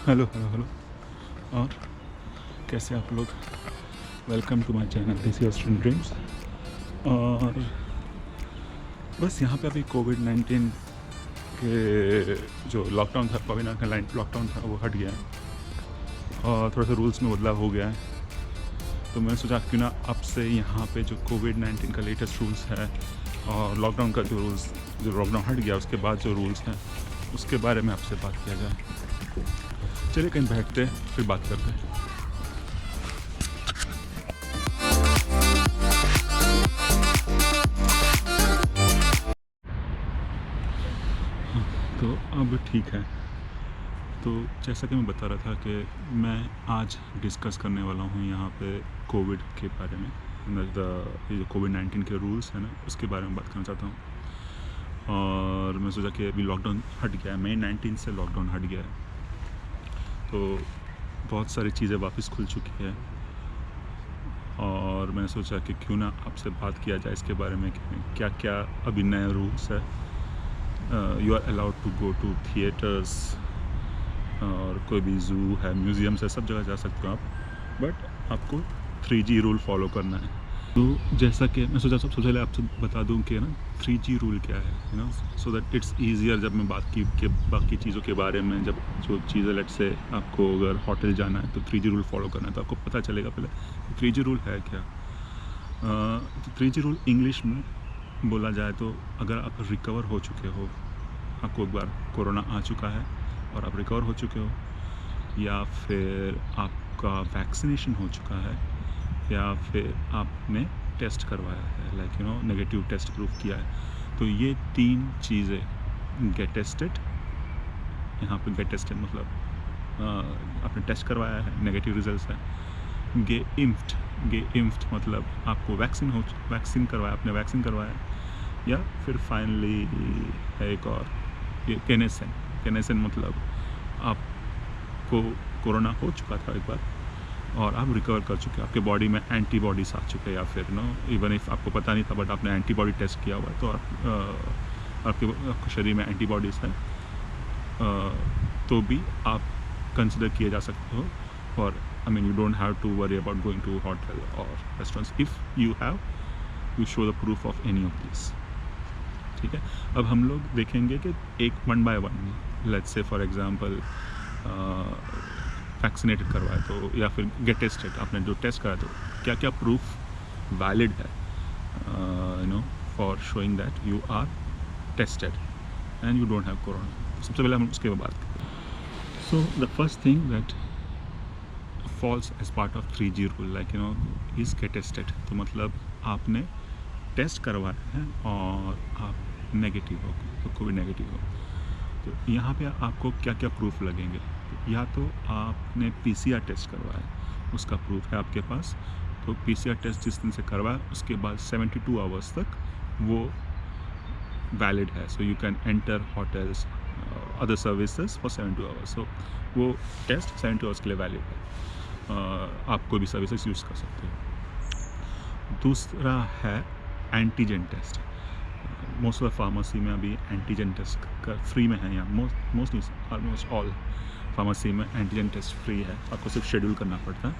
Hello hello hello. और कैसे आप लोग? Welcome to my channel this is student dreams. और बस यहाँ पे अभी कोविड-19 के जो लॉकडाउन था, कोविड-19 लॉकडाउन था, वो हट गया है और थोड़ा सा रूल्स में बदलाव हो गया है। तो मैंने सोचा क्यों ना आपसे यहाँ पे जो कोविड-19 का लेटेस्ट रूल्स है और लॉकडाउन का जो रूल्स, जो लॉकडाउन हट गया उसके बाद जो रूल्स हैं उसके बारे में आपसे बात किया जाए। चलिए कहीं बैठते फिर बात करते हैं। तो अब ठीक है। तो जैसा कि मैं बता रहा था कि मैं आज डिस्कस करने वाला हूँ यहाँ पे कोविड के बारे में, ये जो कोविड-19 के रूल्स हैं ना उसके बारे में बात करना चाहता हूँ। और मैं सोचा कि अभी लॉकडाउन हट गया है, मई 19 से लॉकडाउन हट गया है, तो बहुत सारी चीज़ें वापस खुल चुकी है और मैंने सोचा कि क्यों ना आपसे बात किया जाए इसके बारे में कि क्या क्या अभी नए रूल्स है। You are allowed to go to theatres और कोई भी ज़ू है, म्यूज़ियम्स है, सब जगह जा सकते हो आप, बट आपको 3G रूल फॉलो करना है। तो जैसा कि मैं सोचा सबसे पहले आपसे बता दूं कि ना 3G रूल क्या है, you no, so that it's easier जब मैं बात की के बाकी चीज़ों के बारे में, जब जो चीज़ें लेट से आपको अगर होटल जाना है तो 3G रूल फॉलो करना है तो आपको पता चलेगा पहले 3G रूल है क्या। 3G रूल इंग्लिश में बोला जाए तो अगर आप रिकवर हो चुके हो, आपको एक बार कोरोना आ चुका है और आप रिकवर हो चुके हो, या फिर आपका वैक्सीनेशन हो चुका है, या फिर आपने टेस्ट करवाया है, like you know negative test proof किया है, तो ये 3 चीज़ें, गेट टेस्टेड, यहाँ पे गेट टेस्टेड मतलब आपने टेस्ट करवाया है, नेगेटिव रिजल्ट्स है, गे इम्फ्ड मतलब आपको वैक्सीन करवाया, आपने वैक्सीन करवाया, या फिर फाइनली है एक और, ये केनेसन मतलब आपको कोरोना हो चुका था एक बार और आप रिकवर कर चुके हैं, आपके बॉडी में एंटीबॉडीज आ चुके हैं, या फिर नो इवन इफ आपको पता नहीं था बट आपने एंटीबॉडी टेस्ट किया हुआ है तो आपके शरीर में एंटीबॉडीज़ है, तो भी आप कंसिडर किए जा सकते हो। और I mean you don't have to worry about going to hotel और restaurants if you show the proof of any of this. ठीक है, अब हम लोग देखेंगे कि एक one by one, let's say for example vaccinated करवाए तो, या फिर गेट टेस्टेड, आपने जो टेस्ट कराया तो क्या क्या प्रूफ वैलिड है, you know, for showing that you are tested and you don't have corona. सबसे पहले हम उसके बाद बात करें। So the first thing that falls as part of 3G rule, like you know, is get tested, तो मतलब आपने टेस्ट करवाया है और आप नेगेटिव हो, तो कोविड नेगेटिव हो, तो यहाँ पे आपको क्या क्या प्रूफ लगेंगे। या तो आपने PCR टेस्ट करवाया, उसका प्रूफ है आपके पास, तो PCR टेस्ट जिस दिन से करवाया उसके बाद 72 आवर्स तक वो वैलिड है, so you can enter hotels other services for 72 hours, so वो टेस्ट 72 आवर्स के लिए वैलिड है, आप कोई भी सर्विसेज यूज़ कर सकते हो। दूसरा है antigen test. Most of the pharmacy में अभी एंटीजन टेस्ट फ्री में है, यहाँ मोस्टली ऑलमोस्ट ऑल फार्मेसी में एंटीजन टेस्ट फ्री है, आपको सिर्फ शेड्यूल करना पड़ता है,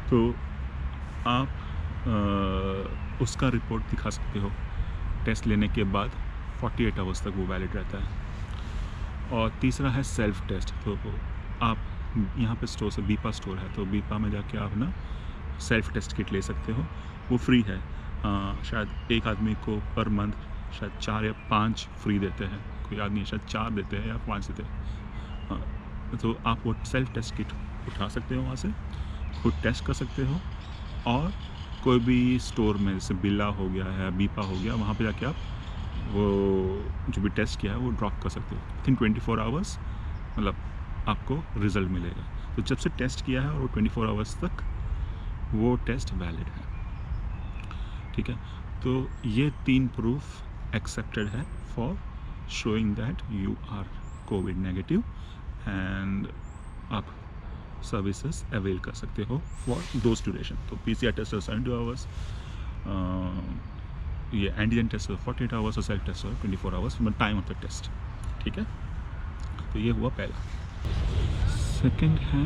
तो आप उसका रिपोर्ट दिखा सकते हो, टेस्ट लेने के बाद 48 आवर्स तक वो वैलिड रहता है। और तीसरा है सेल्फ टेस्ट, तो आप यहाँ पे स्टोर से बीपा स्टोर है, तो बीपा में जाके आप ना सेल्फ टेस्ट किट ले सकते हो, वो फ्री है, शायद एक आदमी को पर मंथ शायद 4 या 5 फ्री देते हैं, कोई आदमी शायद 4 देते हैं या 5 देते हैं, तो आप वो सेल्फ टेस्ट किट उठा सकते हो, वहाँ से खुद टेस्ट कर सकते हो, और कोई भी स्टोर में जैसे बिल्ला हो गया है, बीपा हो गया, वहाँ पे जाके आप वो जो भी टेस्ट किया है वो ड्रॉप कर सकते हो। आई थिंक 24 आवर्स मतलब आपको रिज़ल्ट मिलेगा, तो जब से टेस्ट किया है और वो 24 आवर्स तक वो टेस्ट वैलिड है। ठीक है, तो ये 3 प्रूफ एक्सेप्टेड है for showing that you are covid negative and आप सर्विसेज अवेल कर सकते हो फॉर दोज ड्यूरेशन। तो PCR टेस्ट 72 आवर्स, ये एंटीजन टेस्ट 48 आवर्स और self test 24 hours from the time of the test. ठीक है, तो ये हुआ पहला। सेकंड है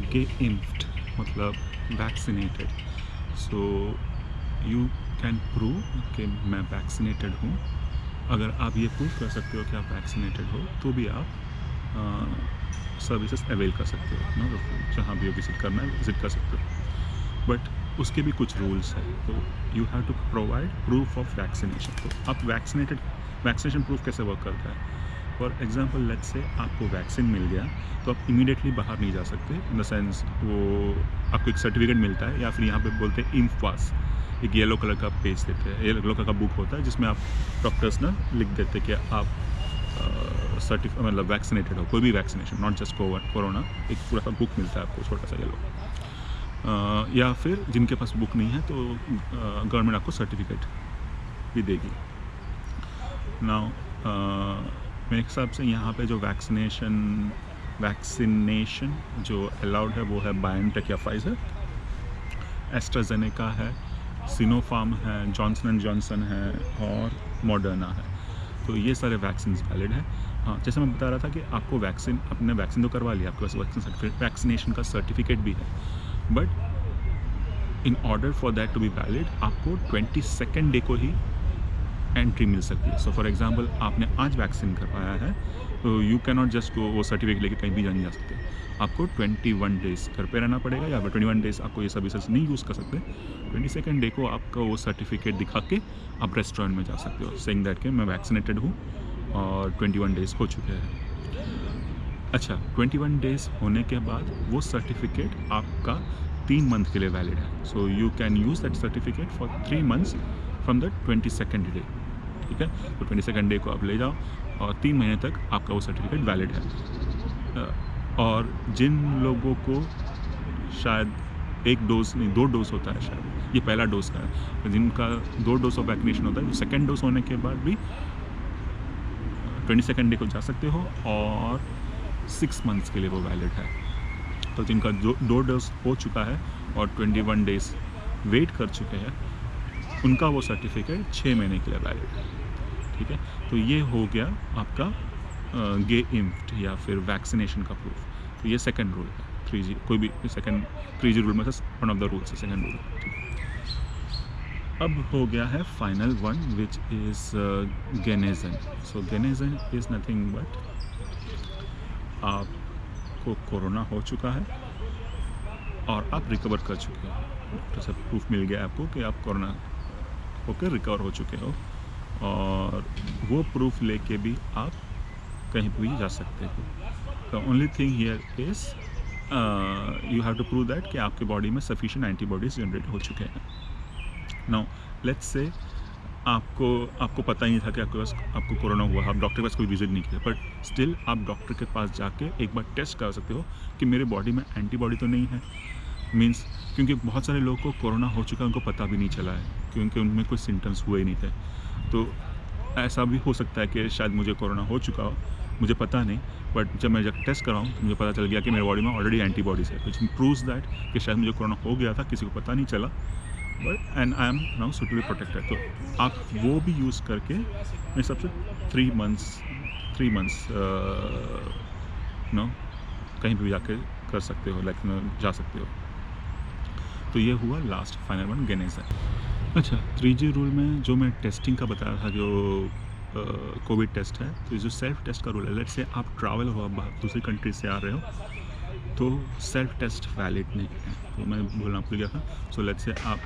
गेट इन्फ्ड, मतलब vaccinated. So you can prove कि मैं वैक्सीनेटेड हूँ। अगर आप ये प्रूव कर सकते हो कि आप वैक्सीनेटेड हो तो भी आप सर्विसेज अवेल कर सकते हो ना, जहाँ भी विजिट करना है विजिट कर सकते हो। बट उसके भी कुछ रूल्स हैं, तो you have to provide proof of vaccination. तो आप वैक्सीनेशन प्रूफ कैसे वर्क करता है? फॉर एग्जांपल लेट्स से आपको वैक्सीन मिल गया तो आप इमीडिएटली बाहर नहीं जा सकते, इन द सेंस वो आपको एक सर्टिफिकेट मिलता है, या फिर यहाँ पे बोलते हैं इम्फ पास, एक येलो कलर का पेज देते हैं, येलो कलर का बुक होता है जिसमें आप डॉक्टर्स ना लिख देते हैं कि आप मतलब वैक्सीनेटेड हो, कोई भी वैक्सीनेशन, नॉट जस्ट कोरोना। एक पूरा सा बुक मिलता है आपको छोटा सा येलो। या फिर जिनके पास बुक नहीं है तो गवर्नमेंट आपको सर्टिफिकेट भी देगी। नाउ मेरे हिसाब से यहाँ पे जो वैक्सीनेशन जो अलाउड है वो है बायोनटेक या फाइजर, एस्ट्राजेनेका है, सिनोफार्म है, जॉनसन एंड जॉनसन है और मॉडर्ना है। तो ये सारे वैक्सीन वैलिड है। हाँ, जैसे मैं बता रहा था कि आपको आपने वैक्सीन तो करवा लिया, आपके पास वैक्सीनेशन का सर्टिफिकेट भी है, but in order for that to be valid आपको 22nd डे को ही एंट्री मिल सकती है। सो फॉर एग्जांपल आपने आज वैक्सीन करवाया है तो you can not just go वो सर्टिफिकेट लेके कहीं भी नहीं जा सकते, आपको 21 डेज़ घर पे रहना पड़ेगा, या फिर 21 डेज़ आपको ये सर्विसेज नहीं यूज़ कर सकते। 22nd डे को आपका वो सर्टिफिकेट दिखा के आप रेस्टोरेंट में जा सकते हो, सेइंग दैट कि मैं वैक्सीनेटेड हूँ और 21 डेज़ हो चुके हैं। अच्छा, 21 डेज़ होने के बाद वो सर्टिफिकेट आपका 3 मंथ के लिए वैलिड है। So you can use that certificate for 3 months from the 22nd day. ठीक है, तो 22nd डे को आप ले जाओ और 3 महीने तक आपका वो सर्टिफिकेट वैलिड है। और जिन लोगों को शायद 1 डोज़ नहीं 2 डोज़ होता है, शायद ये पहला डोज़ का है, तो जिनका 2 डोज़ ऑफ वैक्सीनेशन होता है, सेकेंड डोज होने के बाद भी 22nd डे को जा सकते हो और 6 मंथ्स के लिए वो वैलिड है। तो जिनका 2 डोज हो चुका है और 21 डेज़ वेट कर चुके हैं, उनका वो सर्टिफिकेट 6 महीने के लिए वैलिड है। ठीक है, तो ये हो गया आपका गे इम्फ्ड या फिर वैक्सीनेशन का प्रूफ। तो ये सेकंड रूल है 3G, कोई भी सेकंड 3G रूल में से वन ऑफ द रूल्स है सेकंड रूल। अब हो गया है final one which is genesen. So genesen is nothing but आपको कोरोना हो चुका है और आप रिकवर कर चुके हो, डॉक्टर से प्रूफ मिल गया आपको कि आप कोरोना होकर रिकवर हो चुके हो, और वो प्रूफ लेके भी आप कहीं पर भी जा सकते हो। The only thing here is you have to prove that कि आपके बॉडी में सफिशिएंट एंटीबॉडीज़ जनरेट हो चुके हैं। नाउ लेट्स से आपको पता ही नहीं था कि आपको कोरोना हुआ, आप डॉक्टर के पास कोई विजिट नहीं किया, बट स्टिल आप डॉक्टर के पास जाके एक बार टेस्ट कर सकते हो कि मेरे बॉडी में एंटीबॉडी तो नहीं है। मीन्स क्योंकि बहुत सारे लोगों को कोरोना हो चुका है, उनको पता भी नहीं चला है क्योंकि उनमें कोई सिम्टम्स हुए ही नहीं थे। तो ऐसा भी हो सकता है कि शायद मुझे कोरोना हो चुका हो, मुझे पता नहीं, बट जब मैं टेस्ट कराऊँ तो मुझे पता चल गया कि मेरे बॉडी में ऑलरेडी एंटीबॉडीज़ है, विच प्रूव्स दैट कि शायद मुझे कोरोना हो गया था, किसी को पता नहीं चला, but and I am now suitably protected. तो आप वो भी यूज़ करके मेरे हिसाब से 3 मंथ्स नो कहीं भी जाके कर सकते हो, लाइक जा सकते हो। तो ये हुआ लास्ट फाइनल वन गेनेजन। अच्छा, 3G रूल में जो मैं टेस्टिंग का बताया था, जो कोविड टेस्ट है, तो जो सेल्फ टेस्ट का रूल है, लेट्स से आप ट्रैवल हो, आप दूसरी कंट्री से आ रहे हो, तो सेल्फ टेस्ट वैलिड नहीं है। तो मैं बोलना भूल गया था। सो लेट्स से आप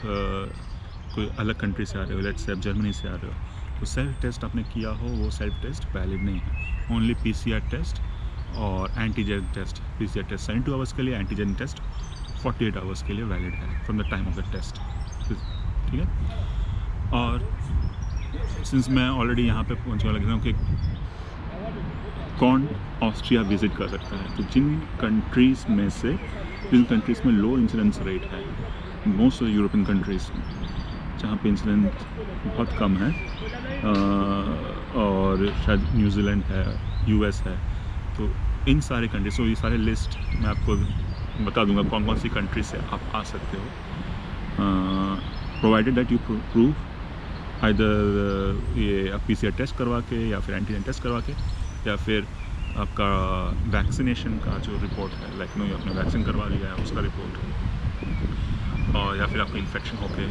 कोई अलग कंट्री से आ रहे हो, लेट्स से आप जर्मनी से आ रहे हो, तो सेल्फ टेस्ट आपने किया हो, वो सेल्फ टेस्ट वैलिड नहीं है। ओनली PCR टेस्ट और antigen test. PCR test 72 hours के लिए, एंटीजन टेस्ट 48 आवर्स के लिए वैलिड है from the time of the test. ठीक है, और सिंस मैं ऑलरेडी यहाँ पे पहुँचने लगा हूँ कि कौन ऑस्ट्रिया विज़िट कर सकता है, तो जिन कंट्रीज़ में लो इंसिडेंस रेट है, मोस्ट ऑफ यूरोपियन कंट्रीज़ जहाँ पे इंसिडेंट बहुत कम है, और शायद न्यूजीलैंड है, US है, तो इन सारे कंट्रीज, तो ये सारे लिस्ट मैं आपको बता दूंगा कौन कौन सी कंट्री से आप आ सकते हो, provided that you prove either ये आप PCR टेस्ट करवा के, या फिर एंटीजन टेस्ट करवा के, या फिर आपका वैक्सीनेशन का जो रिपोर्ट है, लाइक नो आपने वैक्सीन करवा लिया है उसका रिपोर्ट, और या फिर आपको इन्फेक्शन होके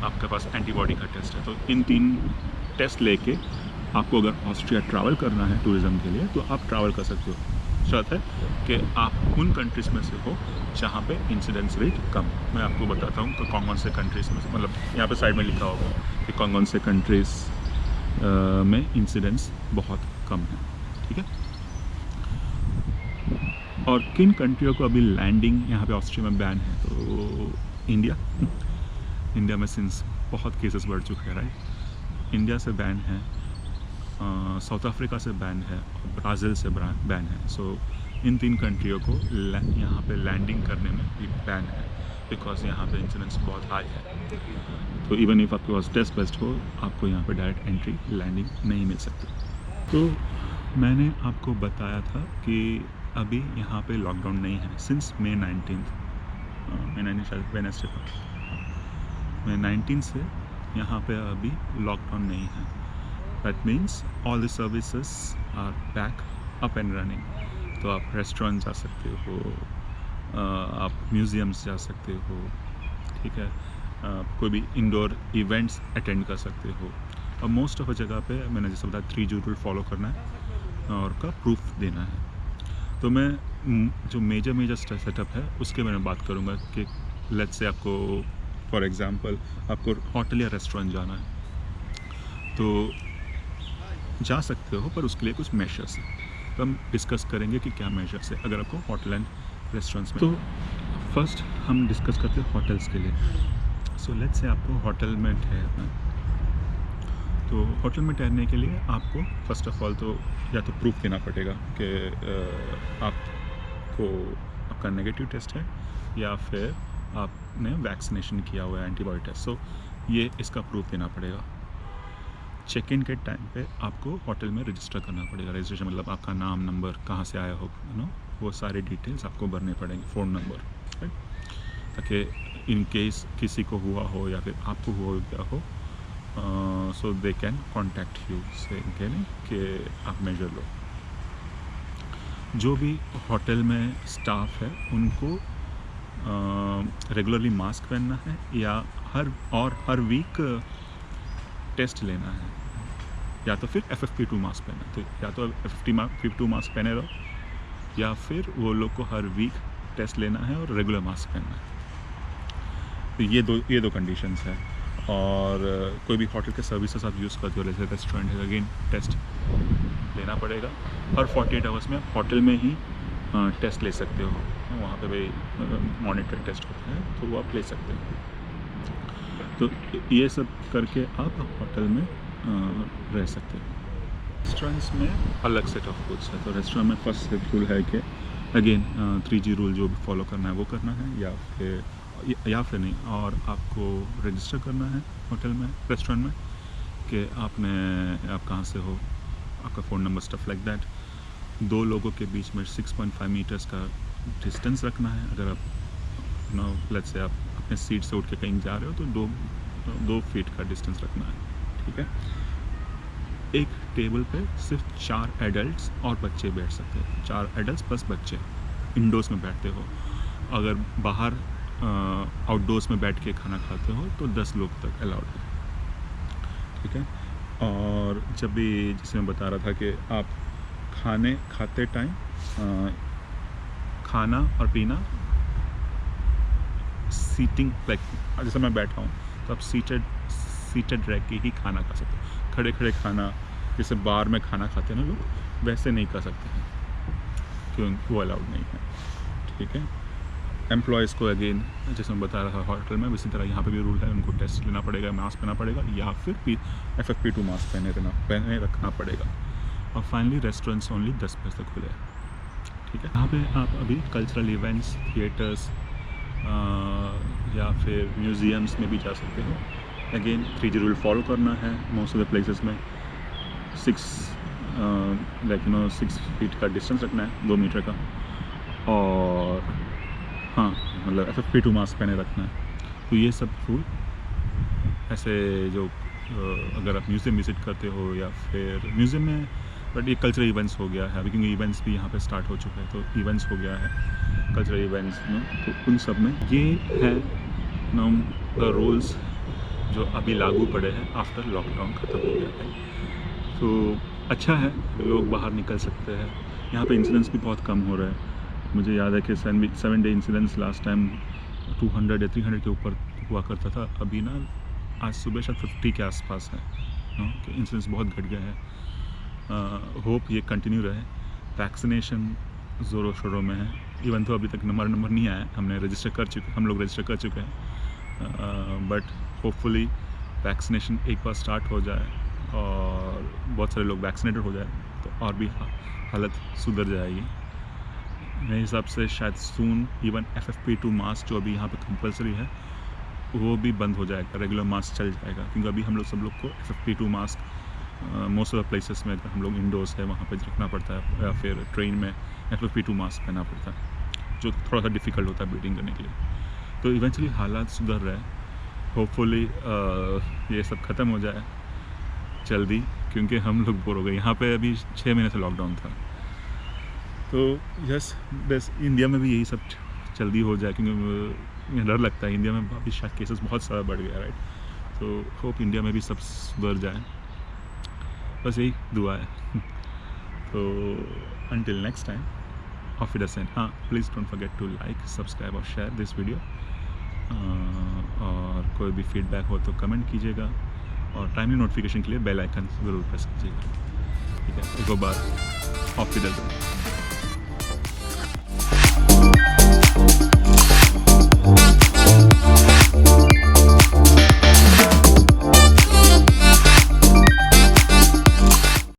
आपके पास एंटीबॉडी का टेस्ट है। तो इन 3 टेस्ट लेके आपको अगर ऑस्ट्रिया ट्रैवल करना है टूरिज़्म के लिए तो आप ट्रैवल कर सकते हो। शर्त है कि आप उन कंट्रीज़ में से हो जहाँ पे इंसिडेंस रेट कम। मैं आपको बताता हूँ कि कौन से कंट्रीज़ में से, मतलब यहाँ पे साइड में लिखा होगा कि कौन से कंट्रीज़ में इंसिडेंस बहुत कम है, ठीक है। और किन कंट्रियों को अभी लैंडिंग यहाँ पे ऑस्ट्रिया में बैन है, तो इंडिया में सिंस बहुत केसेस बढ़ चुके हैं, राइट। इंडिया से बैन है, साउथ अफ्रीका से बैन है, और ब्राज़ील से बैन है। सो इन 3 कंट्रियों को यहाँ पे लैंडिंग करने में भी बैन है, बिकॉज यहाँ पे इंसिडेंस बहुत हाई है। तो इवन इफ आपके पास टेस्ट बेस्ट हो, आपको यहाँ पे डायरेक्ट एंट्री लैंडिंग नहीं मिल सकती। तो मैंने आपको बताया था कि अभी यहाँ पे लॉकडाउन नहीं है सिंस May 19th। शायद वेडनेसडे को May 19 से यहाँ पे अभी लॉकडाउन नहीं है। That means all the services are back up and running. तो आप रेस्टोरेंट जा सकते हो, आप म्यूज़ियम्स जा सकते हो, ठीक है, कोई भी इंडोर इवेंट्स अटेंड कर सकते हो। और मोस्ट ऑफ जगह पे मैंने जैसे बताया 3G रूल फॉलो करना है और का प्रूफ देना है। तो मैं जो मेजर सेटअप है उसके बारे में बात करूँगा कि लेट्स से आपको फॉर एग्ज़ाम्पल आपको होटल या रेस्टोरेंट जाना है तो जा सकते हो, पर उसके लिए कुछ मेजर्स हैं। तो हम डिस्कस करेंगे कि क्या मेजर्स है अगर आपको होटल एंड रेस्टोरेंट्स में। तो फर्स्ट हम डिस्कस करते हैं होटल्स के लिए। सो लेट्स से आपको होटल में ठहरना है, तो होटल में ठहरने के लिए आपको फर्स्ट ऑफ ऑल तो या तो प्रूफ देना पड़ेगा कि आपका नेगेटिव टेस्ट है या फिर आपने वैक्सीनेशन किया हुआ है, एंटीबॉडी टेस्ट। सो ये इसका प्रूफ देना पड़ेगा। चेक इन के टाइम पे आपको होटल में रजिस्टर करना पड़ेगा। रजिस्ट्रेशन मतलब आपका नाम, नंबर, कहाँ से आया हो, वो सारे डिटेल्स आपको भरने पड़ेंगे, फ़ोन नंबर, राइट, ताकि इन केस किसी को हुआ हो या फिर आपको हुआ गया हो, सो दे कैन कॉन्टैक्ट यू से कि आप मेजर लो। जो भी होटल में स्टाफ है उनको रेगुलरली मास्क पहनना है या हर वीक टेस्ट लेना है, या तो फिर FFP2 मास्क पहनना है। तो या तो FFP2 मास्क पहने रहो या फिर वो लोग को हर वीक टेस्ट लेना है और रेगुलर मास्क पहनना है। तो ये दो कंडीशंस है। और कोई भी होटल के सर्विसेज आप यूज़ करते हो, जैसे रेस्टोरेंट है, अगेन टेस्ट लेना पड़ेगा। हर 48 आवर्स में आप होटल में ही टेस्ट ले सकते हो, वहाँ पे भी मॉनिटर टेस्ट होता है तो वो आप ले सकते हो। तो ये सब करके आप होटल में रह सकते हो। रेस्टोरेंट्स में अलग सेट ऑफ रूल्स है। तो रेस्टोरेंट में फर्स्ट रूल है कि अगेन 3G रूल जो भी फॉलो करना है वो करना है, या फिर नहीं, और आपको रजिस्टर करना है होटल में, रेस्टोरेंट में, कि आप कहाँ से हो, आपका phone number, stuff like that. 2 लोगों के बीच में 6.5 मीटर्स का डिस्टेंस रखना है। अगर आप लेट्स से आप अपने सीट से उठ के कहीं जा रहे हो तो 2 फीट का डिस्टेंस रखना है, ठीक है। एक टेबल पे सिर्फ 4 एडल्ट्स और बच्चे बैठ सकते हैं। 4 एडल्ट्स प्लस बच्चे इंडोर्स में बैठते हो। अगर बाहर आउटडोर्स में बैठ के खाना खाते हो तो 10 लोग तक अलाउड है, ठीक है। और जब भी, जैसे मैं बता रहा था कि आप खाते टाइम खाना और पीना सीटिंग, लाइक जैसे मैं बैठा हूँ तो आप सीटेड रह के ही खाना खा सकते हो। खड़े खाना, जैसे बार में खाना खाते हैं ना लोग, वैसे नहीं कर सकते हैं क्योंकि वो अलाउड नहीं है, ठीक है। एम्प्लॉयज़ को अगेन जैसे मैं बता रहा था होटल में, इसी तरह यहाँ पे भी रूल है, उनको टेस्ट लेना पड़ेगा, मास्क पहनना पड़ेगा या फिर FFP2 मास्क पहने रखना पड़ेगा। और फाइनली रेस्टोरेंट्स ओनली 10 बजे तक खुले हैं, ठीक है। यहाँ पे आप अभी कल्चरल इवेंट्स, थिएटर्स या फिर म्यूज़ियम्स में भी जा सकते हो। अगेन 3G रूल फॉलो करना है। मोस्ट ऑफ द प्लेसेस में 6 फीट का डिस्टेंस रखना है, 2 मीटर का, और हाँ मतलब FFP2 मास्क पहने रखना है। तो ये सब रूल ऐसे जो अगर आप म्यूज़ियम विज़िट करते हो या फिर म्यूज़ियम में बट ये कल्चरल इवेंट्स हो गया है अभी, क्योंकि इवेंट्स भी यहाँ पे स्टार्ट हो चुके हैं, तो इवेंट्स हो गया है कल्चरल इवेंट्स नो, तो उन सब में ये है नो द रूल्स जो अभी लागू पड़े हैं आफ्टर लॉकडाउन ख़त्म हो गया है। तो अच्छा है, लोग बाहर निकल सकते हैं। यहाँ पे इंसिडेंट्स भी बहुत कम हो रहे हैं। मुझे याद है कि 7 डे इंसिडेंट्स लास्ट टाइम 200 या 300 के ऊपर हुआ करता था, अभी ना आज सुबह शायद 50 के आसपास है कि इंसिडेंट्स बहुत घट गए हैं। होप ये कंटिन्यू रहे। वैक्सीनेशन ज़ोरों शोरों में है, इवन तो अभी तक नंबर नहीं आया, हम लोग रजिस्टर कर चुके हैं, बट होपफुली वैक्सीनेशन एक बार स्टार्ट हो जाए और बहुत सारे लोग वैक्सीनेटेड हो जाए तो और भी हालत सुधर जाएगी मेरे हिसाब से। शायद सून इवन FFP2 मास्क जो अभी यहाँ पे कंपलसरी है वो भी बंद हो जाएगा, रेगुलर मास्क चल जाएगा, क्योंकि अभी हम लोग सब लोग को FFP2 mask most of the places में अगर हम लोग इंडोर्स है वहाँ पे रखना पड़ता है, या फिर ट्रेन में FFP2 मास्क पहनना पड़ता है, जो थोड़ा सा डिफ़िकल्ट होता है ब्रीदिंग करने के लिए। तो इवेंचुअली हालात सुधर रहे हैं, होपफुली ये सब ख़त्म हो जाए जल्दी, क्योंकि हम लोग बोर हो गए। यहाँ पे अभी 6 महीने से लॉकडाउन था, तो यस बस इंडिया में भी यही सब जल्दी हो जाए, क्योंकि मुझे डर लगता है इंडिया में अभी शायद केसेस बहुत सारा बढ़ गया, राइट। तो होप इंडिया में भी सब सुधर जाए, बस यही दुआ है। तो अंटिल नेक्स्ट टाइम, ऑफ विडरसेन। हाँ, please don't forget to like, subscribe और शेयर दिस वीडियो। और कोई भी फीडबैक हो तो कमेंट कीजिएगा, और टाइमली नोटिफिकेशन के लिए बेल आइकन ज़रूर प्रेस कीजिएगा। ठीक है, एक बार ऑफ विडरसेन।